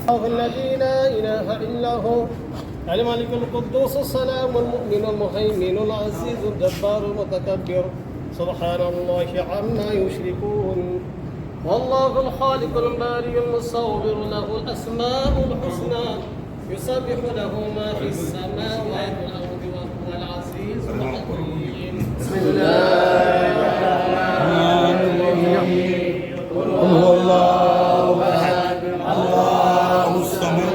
الذي لا إله إلا هو الملك القدوس السلام المؤمن المهيمن العزيز الجبار المتكبر سبحان الله عما يشركون والله الخالق البارئ المصور له الأسماء الحسنى يسبح له ما في السماوات والأرض وهو العزيز الحكيم بسم الله الرحمن الرحيم قل هو الله أحد الله الصمد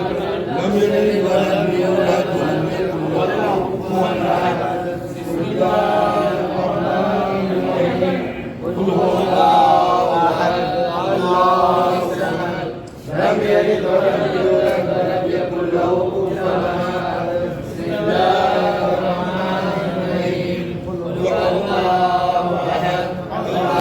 لم يلد ولم يولد ولم يكن له كفوا أحد بسم الله الرحمن الرحيم قل هو الله أحد الله الصمد لم يلد ولم يولد ولم يكن له كفوا أحد بسم الله الرحمن الرحيم قل هو الله أحد الله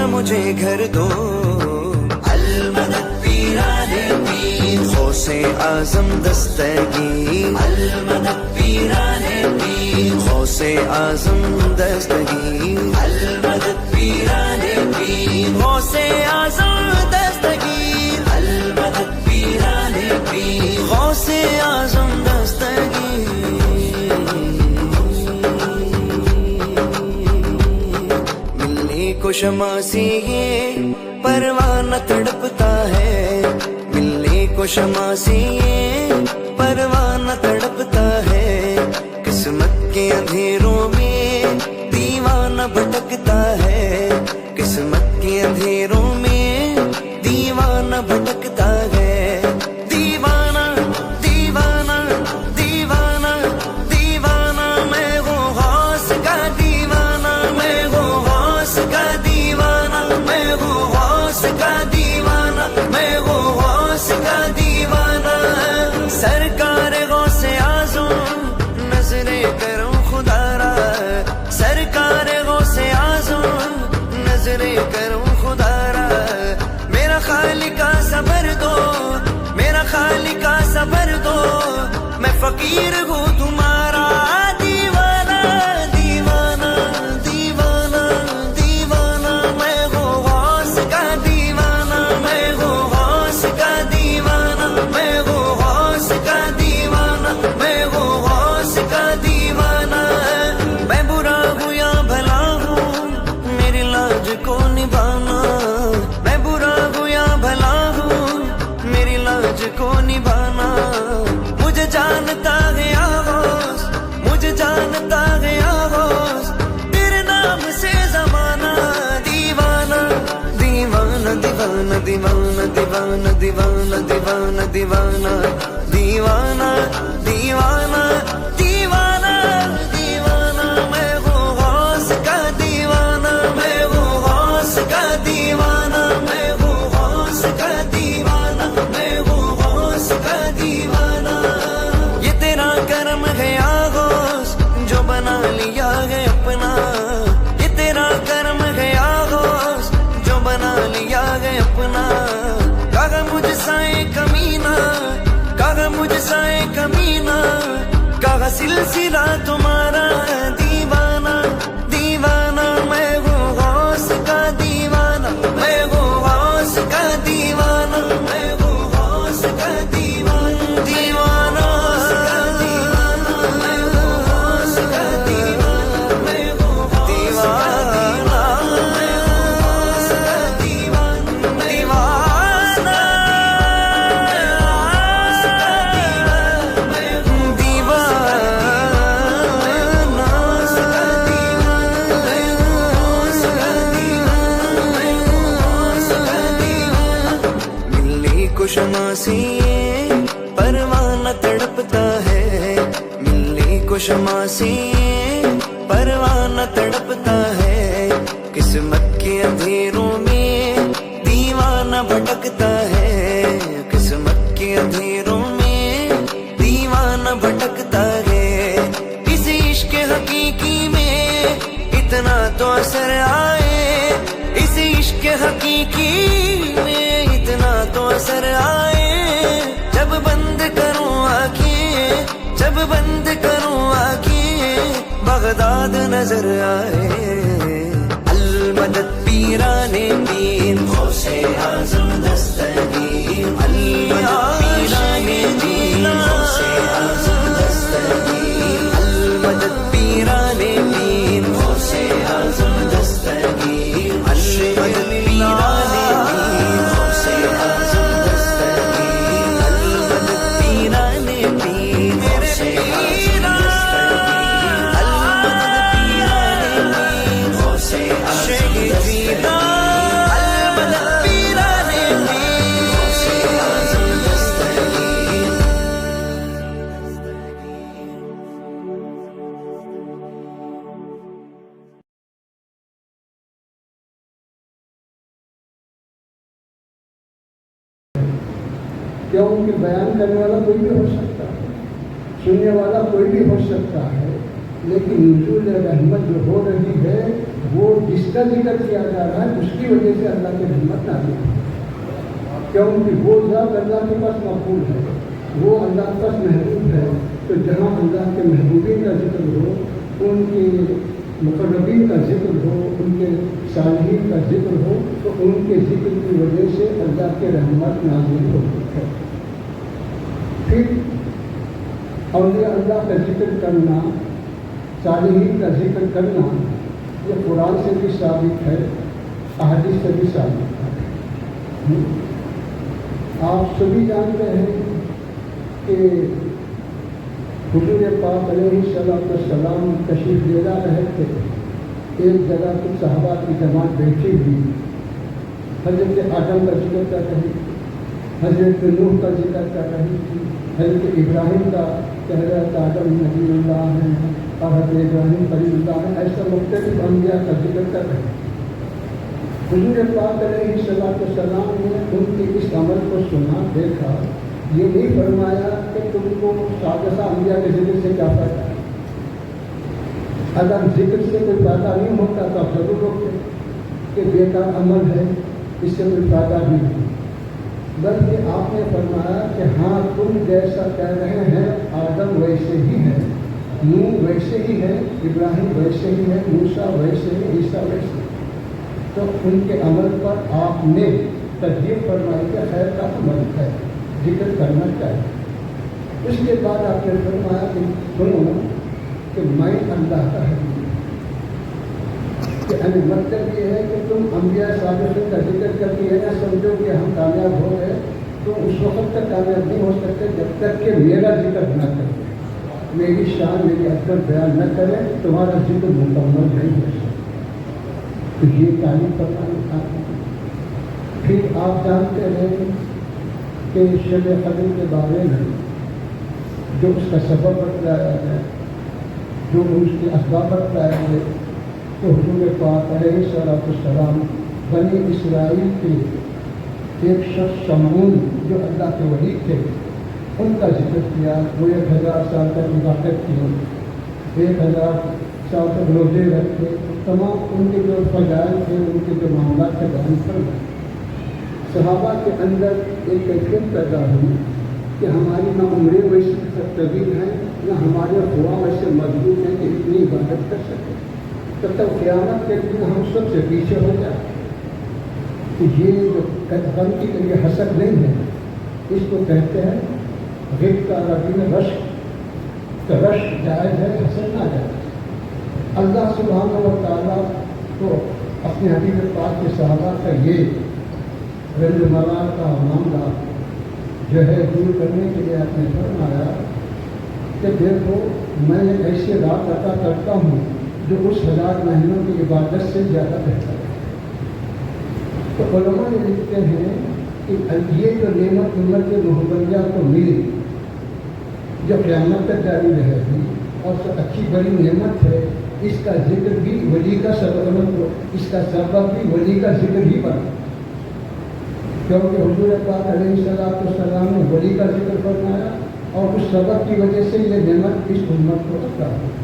سا مجھے گھر دو المدد پیرانے پیر غوث اعظم دستگیر المدد پیرانے پیر غوث اعظم دستگیر المدد پیرانے پیر غوث اعظم دستگیر المدد پیرانے پیر غوث اعظم دستگیر ملنے کو شمع سے یہ پروانہ تڑپتا ہے ملنے کو شمع سے یہ پروانہ تڑپتا ہے قسمت کے اندھیروں میں دیوانہ بھٹکتا ہے قسمت کے اندھیروں میں دیوانہ بھٹکتا ہے دیوانہ دیوانہ دیوانہ دیوانہ میں وہ غوث کا دیوانہ میں وہ غوث کا دیوانہ میں وہ غوث کا دیوانہ میں وہ غوث کا دیوانہ سرکار غوث اعظم نظریں کروں خدا را سرکار غوث اعظم نظریں کروں خدا را میرا خالقہ صبر دو میرا خالقہ صبر دو میں فقیر ہوں تمہارا دیوانہ دیوانہ دیوانہ دیوانہ میں وہ غوث کا دیوانہ میں وہ غوث کا دیوانہ میں وہ غوث کا دیوانہ میں وہ غوث کا دیوانہ میں برا ہوں یا بھلا ہوں میری لاج کو نبھانا میں برا ہوں یا بھلا ہوں میری لاج کو نبھانا مجھے جانتا گیا غوث مجھے جانتا گیا غوث تیرے نام سے زمانہ دیوانہ دیوانہ دیوانہ دیوانہ دیوانہ دیوانہ دیوانہ دیوانہ دیوانہ دیوانہ دیوانہ دیوانہ میں وہ غوث کا دیوانہ میں وہ غوث کا دیوانہ میں وہ غوث کا دیوانہ میں وہ غوث کا دیوانہ یہ تیرا کرم ہے یا غوث جو بنا لیا ہے اپنا یہ تیرا کرم ہے یا غوث جو بنا لیا ہے اپنا کہا مجھ سائے کمینہ کہا مجھ سائے کمینہ کہا سلسلہ تمہارا دیوانہ دیوانہ میں وہ غوث کا دیوانہ میں وہ غوث کا دیوانہ میں وہ غوث کا دیوانہ دیوانہ میں وہ غوث کا دیوانہ میں وہ دیوانہ میں وہ غوث کا دیوانہ دیوانہ شمع سے پروانہ تڑپتا ہے ملنے کو شمع سے پروانہ تڑپتا ہے قسمت کے اندھیروں میں دیوانہ بھٹکتا ہے قسمت کے اندھیروں میں دیوانہ بھٹکتا ہے اس عشق حقیقی میں اتنا تو اثر آئے اس عشق حقیقی میں اتنا تو اثر آئے جب بند کروں آنکھیں جب بند کروں آنکھیں بغداد نظر آئے المدد پیرانے پیر غوث اعظم دستگیر المدد پیرانے پیر غوث اعظم دستگیر المدد پیرانے پیر غوث اعظم دستگیر المدد پیرانے پیر غوث اعظم دستگیر المدد پیرانے پیر غوث اعظم دستگیر المدد پیرانے پیر غوث اعظم دستگیر المدد پیرانے پیر غوث اعظم دستگیر کیوں کہ بیان کرنے والا کوئی بھی ہو سکتا ہے سننے والا کوئی بھی ہو سکتا ہے لیکن نزول رحمت جو ہو رہی ہے وہ جس کا ذکر کیا جا رہا ہے اس کی وجہ سے اللہ کی رحمت نازل ہے، کیونکہ وہ ذات اللہ کے پاس مقبول ہے، وہ اللہ کے پاس محبوب ہے۔ تو جہاں اللہ کے محبوبین کا ذکر ہو، ان کے مقربین کا ذکر ہو، ان کے صالحین کا ذکر ہو، تو ان کے ذکر کی وجہ سے اللہ کے رحمت نازل ہوتی ہے۔ پھر اولیاء اللہ کا ذکر کرنا، صالحین کا ذکر کرنا، یہ قرآن سے بھی ثابت ہے، احادیث سے بھی ثابت ہے۔ آپ سبھی جانتے ہیں کہ حضور پاک علیہ السلام تشریف لے جا رہے تھے، ایک جگہ کچھ صحابہ کی جماعت بیٹھی ہوئی، حضرت آدم کا ذکر کر رہی تھی، حضرت نوح کا ذکر کر رہی تھی، حضرت ابراہیم کا کہہ رہا تھا آدم نبی اللہ ہے اور حضرت ابراہیم خلیل اللہ ہے، ایسا مختلف انبیاء کا ذکر کر رہے ہیں۔ حضور پاک علیہ السلام نے ان کے اس عمل کو سنا، دیکھا، یہ نہیں فرمایا کہ تم کو سادسہ انبیاء کے ذکر سے کیا فائدہ ہے، اگر ذکر سے کوئی فائدہ نہیں ہوتا تو آپ ضرور روکتے کہ بیکار عمل ہے، اس سے کوئی فائدہ نہیں ہے، بلکہ آپ نے فرمایا کہ ہاں تم جیسا کہہ رہے ہیں آدم ویسے ہی ہے، نوح ویسے ہی ہے، ابراہیم ویسے ہی ہے، موسیٰ ویسے ہی، عیسیٰ ویسے ہی۔ تو ان کے عمل پر آپ نے ترغیب فرمائی کہ خیر کا عمل ہے، ذکر کرنا چاہیے۔ اس کے بعد آپ نے فرمایا کہ سنو کہ میں اللہ کا حبیب ہوں، کہ مطلب یہ ہے کہ تم انبیاء صالحین کا ذکر کر کے یہ نہ سمجھو کہ ہم کامیاب ہو گئے، تو اس وقت تک کامیاب نہیں ہو سکتے جب تک کہ میرا ذکر نہ کریں، میری شان میری عظمت بیان نہ کریں، تمہارا ذکر مکمل نہیں ہو سکتا۔ تو یہ تعلیم فرمانا تھا۔ پھر آپ جانتے ہیں کہ شب قدر کے بارے میں جو اس کا سبب بتلایا ہے، جو اس کے اسباب بتلائے ہیں، تو حضور پاک علیہ السلام بنی اسرائیل کے ایک شخص شمعون جو اللہ کے ولی تھے، ان کا ذکر کیا۔ وہ 1000 سال تک عبادت کی، 1000 سال تک روزے رکھے، تمام ان کے جو فضائل تھے، ان کے جو معاملات کے بیان فرمائے۔ صحابہ کے اندر ایک کیفیت پیدا ہوئی کہ ہماری نہ عمریں ویسی طویل ہیں، نہ ہمارے خواہ ویسے مضبوط ہیں کہ اتنی عبادت کر سکیں، تب تک قیامت کے دن ہم سب سے پیچھے ہو جائیں۔ کہ یہ جو غم کی یہ حسد نہیں ہے، اس کو کہتے ہیں غبطہ عربی میں رشک، تو رشک جائز ہے، حسد نہ جائز۔ اللہ سبحانہ و تعالیٰ کو اپنے حبیب پاک کے صحابہ کا یہ رنج مرار کا معاملہ جو ہے دور کرنے کے لیے آپ نے فرمایا کہ دیکھو میں ایسے رات عطا کرتا ہوں جو اس 1000 مہینوں کی عبادت سے زیادہ بہتر ہے۔ تو علماء یہ لکھتے ہیں کہ یہ جو نعمت امت محمدیہ کو ملی، جو قیامت تک جاری رہے گی اور سب اچھی بڑی نعمت ہے، اس کا ذکر بھی ولی کا سبب، اس کا سبب بھی ولی کا ذکر ہی بنا، کیونکہ حضور پاک علیہ السلام نے ولی کا ذکر فرمایا اور اس سبب کی وجہ سے یہ نعمت اس امت کو عطا ہوئی۔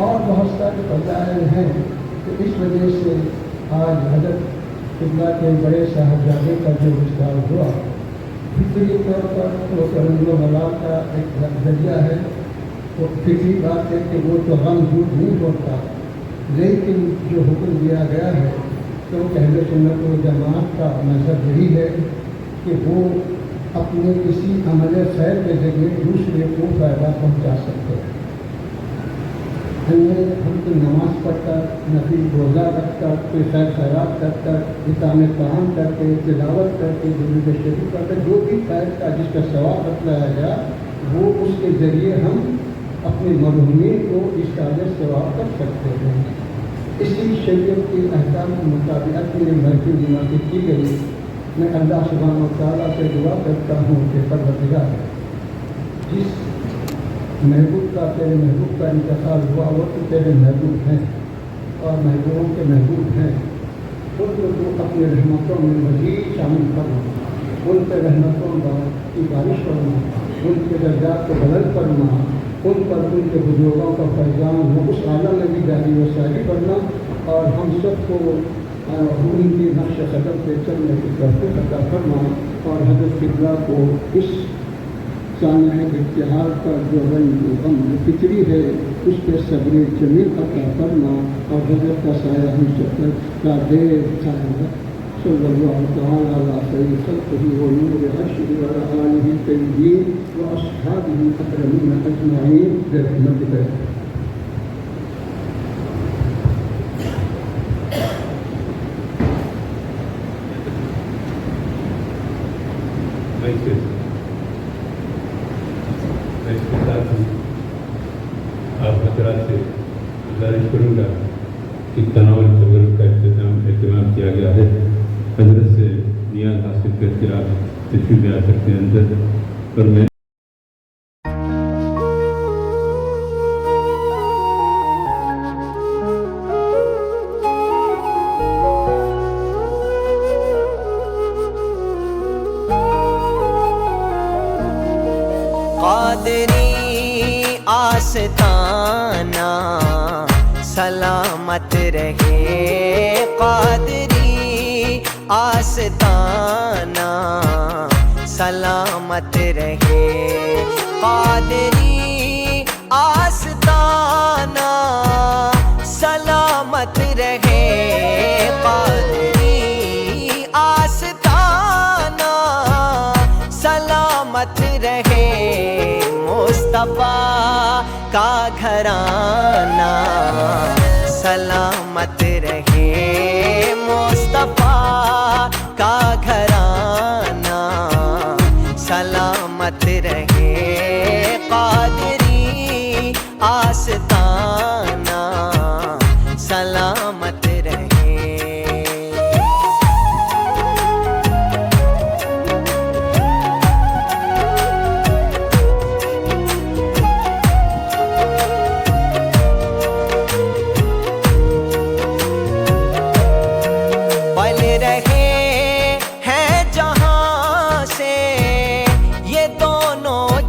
اور بہت سارے فضائل ہیں، تو اس وجہ سے آج حضرت قبلہ کے بڑے صاحبزادے کا جو وصال ہوا، فطری طور پر وہ رنگ و ملا کا ایک ذریعہ ہے، وہ فطری بات ہے کہ وہ تو غم دور نہیں ہوتا، لیکن جو حکم دیا گیا ہے تو اہل سنت و جماعت کا مذہب یہی ہے کہ وہ اپنے کسی عمل خیر کے ذریعے دوسرے کو فائدہ پہنچا سکتے ہیں۔ ہم تو نماز پڑھ کر، نفل روزہ رکھ کر، کوئی خیر خیرات کر کر، اطعام طعام کر کے، تلاوت کر کے، درود شریف کر کے، جو بھی خیر کا جس کا ثواب بتلایا گیا وہ اس کے ذریعے ہم اپنے مرحومین کو اس کا اجر ثواب کر سکتے ہیں۔ اسی شریعت کے احکام کے مطابق میرے محفل منعقد کی گئی۔ میں اللہ سبحانہ و تعالیٰ سے دعا کرتا ہوں کہ پروردگار جس محبوب کا تیرے محبوب کا انتخاب ہوا وہ تو تیرے محبوب ہیں اور محبوبوں کے محبوب ہیں، ان کو تو اپنے رحمتوں میں مزید شامل کرنا، ان پہ رحمتوں کی بارش کرنا، ان کے درجات کو بلند کرنا، ان پر ان کے بزرگوں کا فیضان وہ اس عالم میں بھی جاری و ساری کرنا اور ہم سب کو ان کی نقش قدم پہ چلنے کی توفیق عطا فرما، اور حضرت قبلہ کو اس سانحہ ابتحال کا جو رنج و غم جو فطری ہے اس پہ صبر جمیل عطا فرما، اور حضرت کا سایہ ہم سب کا دیر قائم رکھ۔ صلی اللہ تعالی علی خیر خلقہ و نور عرشہ و علی آلہ الطیبین و اصحابہ الاکرمین اجمعین برحمتک۔ میں اس کے ساتھ ہی آپ حضرات سے گزارش کروں گا کہ تناول تبرک کا اہتمام کیا گیا ہے۔ حضرت سے نیاز حاصل کر کے آپ تشریف لے آ سکتے ہیں اندر، اور میں قادری آستانہ سلامت رہے، قادری آستانہ سلامت رہے، قادری آستانہ سلامت رہے، قادری آستانہ سلامت رہے، مصطفیٰ کا گھرانہ سلامت رہے، مصطفیٰ کا گھرانہ سلامت رہے، قادری آستانہ سلامت رہے۔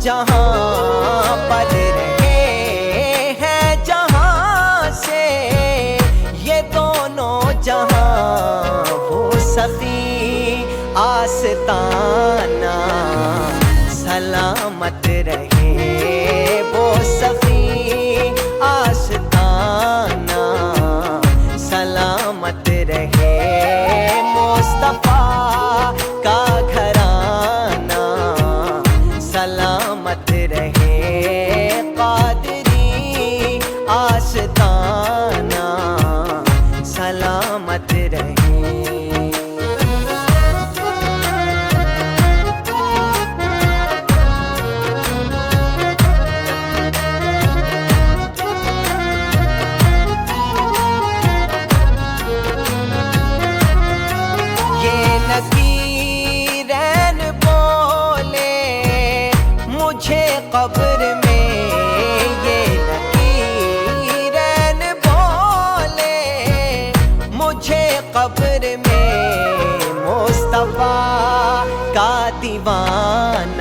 جہاں پل رہے ہیں جہاں سے یہ دونوں جہاں، وہ سخی آستانہ سلامت رہے، وہ سخی آستانہ سلامت رہے، مصطفیٰ کا گھرانہ سلامت رہے، قادری آستانہ سلامت رہے۔ یہ نکیرین بولے مجھے قبر میں، یہ نکیرین بولے مجھے قبر میں، مصطفیٰ کا دیوانہ